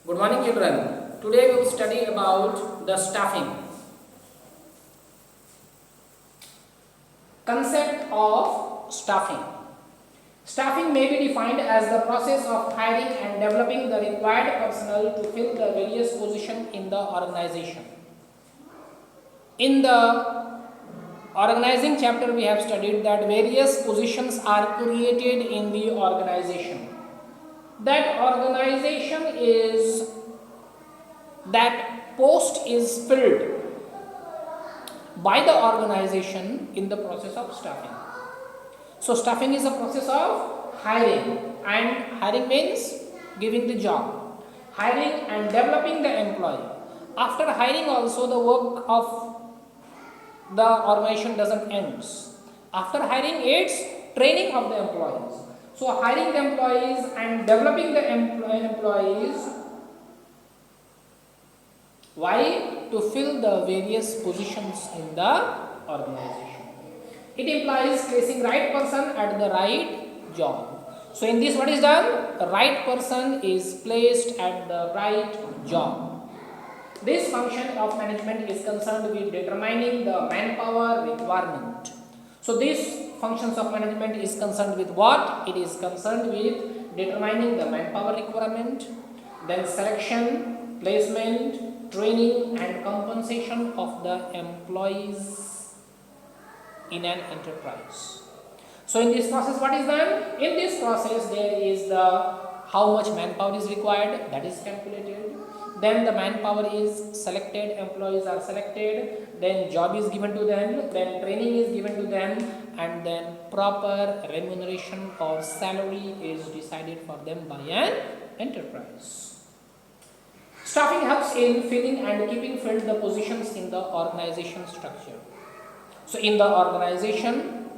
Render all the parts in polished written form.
Good morning children. Today we will study about the staffing. Concept of staffing. Staffing may be defined as the process of hiring and developing the required personnel to fill the various positions in the organization. In the organizing chapter we have studied that various positions are created in the organization. That post is filled by the organization in the process of staffing. So staffing is a process of hiring, and hiring means giving the job, hiring and developing the employee. After hiring also the work of the organization doesn't end. After hiring it's training of the employees. So hiring the employees and developing the employees. Why? To fill the various positions in the organization. It implies placing right person at the right job. So in this what is done? The right person is placed at the right job. This function of management is concerned with determining the manpower requirement. So these functions of management is concerned with what? It is concerned with determining the manpower requirement, then selection, placement, training and compensation of the employees in an enterprise. So in this process what is done? In this process there is the how much manpower is required, that is calculated. Then the manpower is selected, employees are selected, then job is given to them, then training is given to them, and then proper remuneration or salary is decided for them by an enterprise. Staffing helps in filling and keeping filled the positions in the organization structure. So in the organization,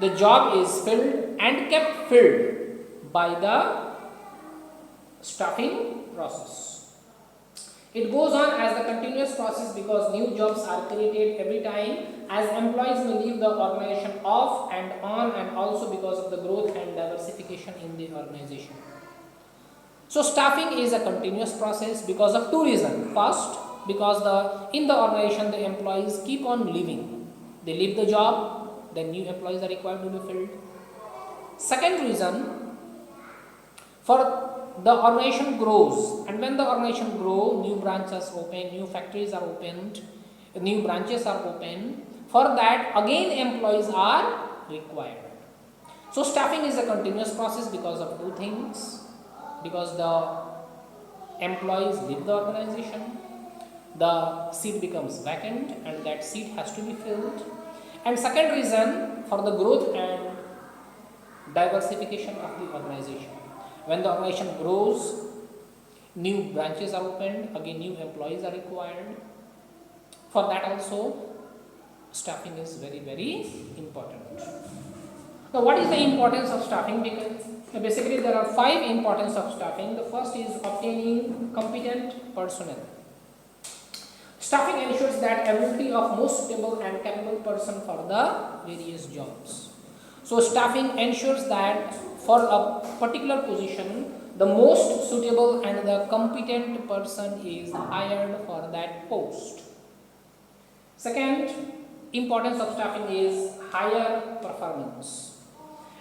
the job is filled and kept filled by the staffing process. It goes on as a continuous process because new jobs are created every time as employees may leave the organization off and on, and also because of the growth and diversification in the organization. So staffing is a continuous process because of two reasons. First, because in the organization the employees keep on leaving. They leave the job, then new employees are required to be filled. Second reason, for the organization grows, and when the organization grows, new branches open, new factories are opened, new branches are open. For that again employees are required. So staffing is a continuous process because of two things. Because the employees leave the organization, the seat becomes vacant and that seat has to be filled. And second reason, for the growth and diversification of the organization. When the organization grows, new branches are opened, again new employees are required. For that also staffing is very, very important. Now what is the importance of staffing? Because basically there are 5 importance of staffing. The first is obtaining competent personnel. Staffing ensures that availability of most suitable and capable person for the various jobs. So staffing ensures that for a particular position the most suitable and the competent person is hired for that post. Second importance of staffing is higher performance.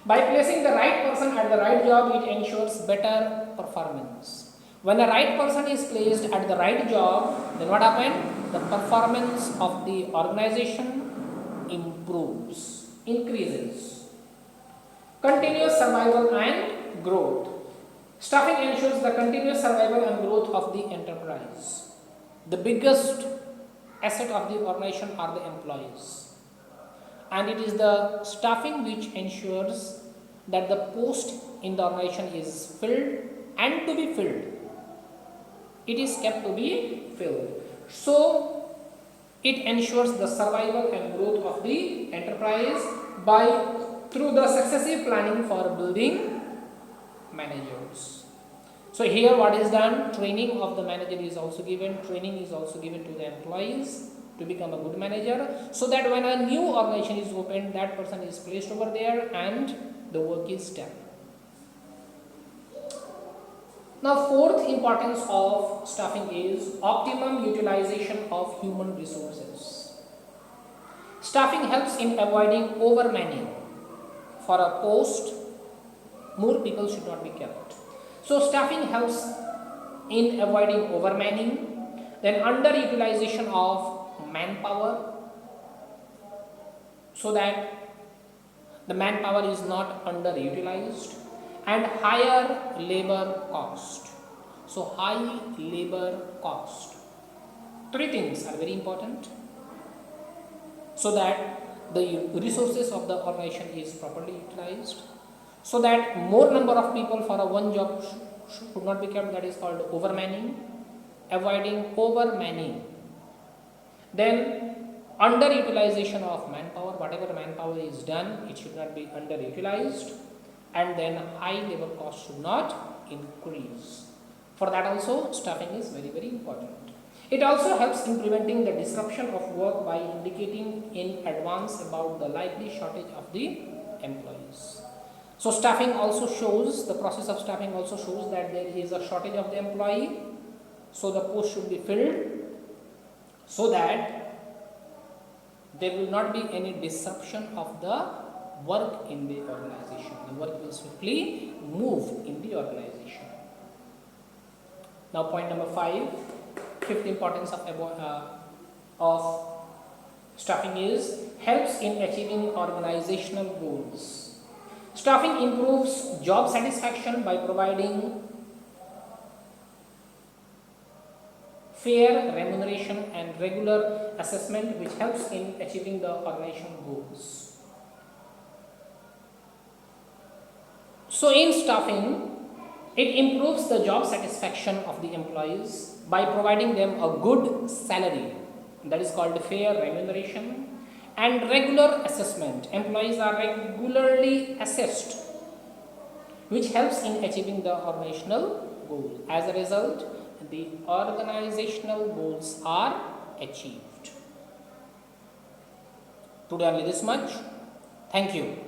By placing the right person at the right job, it ensures better performance. When the right person is placed at the right job, then what happens? The performance of the organization improves, increases. Continuous survival and growth. Staffing ensures the continuous survival and growth of the enterprise. The biggest asset of the organization are the employees. And it is the staffing which ensures that the post in the organization is filled and to be filled. It is kept to be filled. So it ensures the survival and growth of the enterprise through the successive planning for building managers. So here what is done? Training of the manager is also given. Training is also given to the employees to become a good manager, so that when a new organization is opened, that person is placed over there and the work is done. Now, fourth importance of staffing is optimum utilization of human resources. Staffing helps in avoiding overmanning. For a post, more people should not be kept. So, staffing helps in avoiding overmanning, then underutilization of manpower, so that the manpower is not underutilized, and higher labor cost. So, high labor cost. Three things are very important so that the resources of the organization is properly utilized, so that more number of people for a one job should not be kept, that is called overmanning, avoiding overmanning. Then underutilization of manpower, whatever manpower is done, it should not be underutilized, and then high labor cost should not increase. For that also staffing is very, very important. It also helps in preventing the disruption of work by indicating in advance about the likely shortage of the employees. So staffing also shows, the process of staffing also shows that there is a shortage of the employee, so the post should be filled so that there will not be any disruption of the work in the organization. The work will swiftly move in the organization. Now point number 5, fifth importance of staffing is helps in achieving organizational goals. Staffing improves job satisfaction by providing fair remuneration and regular assessment, which helps in achieving the organization goals. So in staffing, it improves the job satisfaction of the employees by providing them a good salary, that is called fair remuneration, and regular assessment. Employees are regularly assessed, which helps in achieving the organizational goal. As a result, the organizational goals are achieved. Today only this much. Thank you.